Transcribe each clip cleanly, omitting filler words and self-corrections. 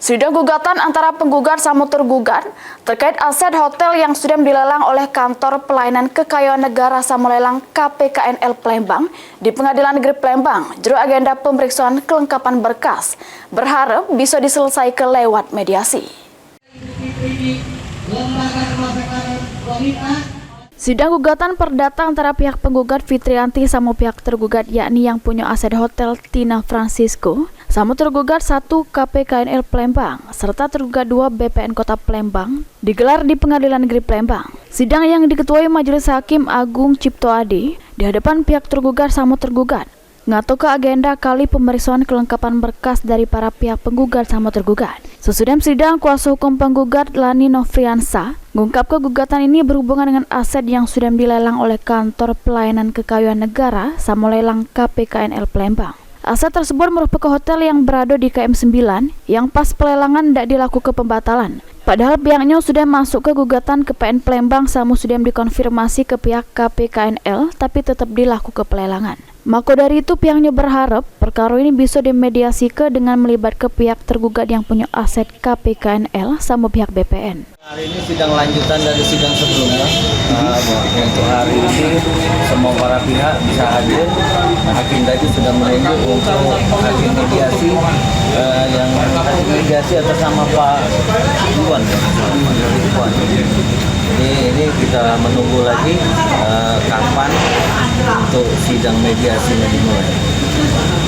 Sidang gugatan antara penggugat sama tergugat terkait aset hotel yang sudah dilelang oleh Kantor Pelayanan Kekayaan Negara sama lelang KPKNL Palembang di Pengadilan Negeri Palembang. Juru agenda pemeriksaan kelengkapan berkas berharap bisa diselesaikan lewat mediasi. Sidang gugatan perdata antara pihak penggugat Fitrianti sama pihak tergugat yakni yang punya aset hotel Tina Francisco sama tergugat 1 KPKNL Palembang serta tergugat 2 BPN Kota Palembang digelar di Pengadilan Negeri Palembang. Sidang yang diketuai Majelis Hakim Agung Cipto Adi di hadapan pihak tergugat sama tergugat ngatur ke agenda kali pemeriksaan kelengkapan berkas dari para pihak penggugat sama tergugat. Sesudah sidang, kuasa hukum penggugat Lani Nofriansa mengungkap gugatan ini berhubungan dengan aset yang sudah dilelang oleh Kantor Pelayanan Kekayaan Negara sama lelang KPKNL Palembang. Aset tersebut merupakan hotel yang berada di KM 9 yang pas pelelangan tidak dilakukan pembatalan. Padahal pihaknya sudah masuk ke gugatan ke PN Palembang sama sudah dikonfirmasi ke pihak KPKNL tapi tetap dilakukan pelelangan. Maka dari itu pihaknya berharap perkara ini bisa dimediasikan dengan melibatkan pihak tergugat yang punya aset KPKNL sama pihak BPN. Hari ini sidang lanjutan dari sidang sebelumnya. Untuk hari ini semua para pihak bisa hadir. Hakim tadi sudah menunjuk untuk hakim mediasi yang hakim mediasi atas nama Pak Iwan. Ini kita menunggu lagi kapan untuk sidang mediasinya dimulai.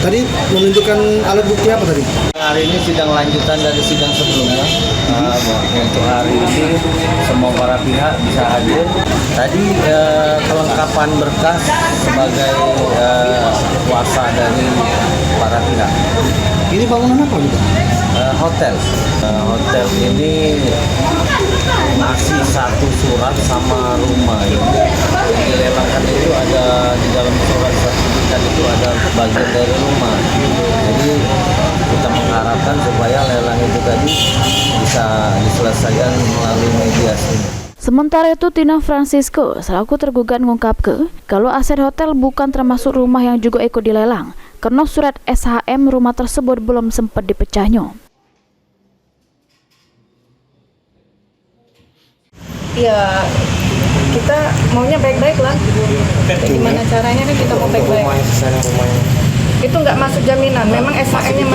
Tadi menunjukkan alat bukti apa tadi? Hari ini sidang lanjutan dari sidang sebelumnya. Untuk hari ini semua para pihak bisa hadir. Tadi kelengkapan berkas sebagai kuasa dari para pihak. Ini bangunan apa juga? Hotel. Hotel ini masih satu surat sama rumah yang dilelangkan itu ada di dalam surat sertifikat itu ada bagian dari rumah. Jadi kita mengharapkan supaya lelang itu tadi bisa diselesaikan melalui mediasi. Sementara itu, Tina Francisco selaku tergugat mengungkapkan kalau aset hotel bukan termasuk rumah yang juga ikut dilelang karena surat SHM rumah tersebut belum sempat dipecahnya. Ya, kita maunya baik-baik lah. Gimana caranya kan kita mau baik-baik. Itu nggak masuk jaminan. Memang SHM-nya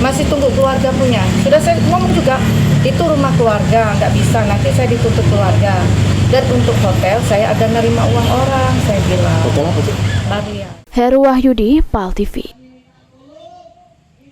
masih tunggu keluarga punya. Sudah saya ngomong juga, itu rumah keluarga, nggak bisa. Nanti saya dituntut keluarga. Dan untuk hotel, saya akan nerima uang orang, saya bilang. Hotel apa sih? Baria. Heru Wahyudi, PAL TV.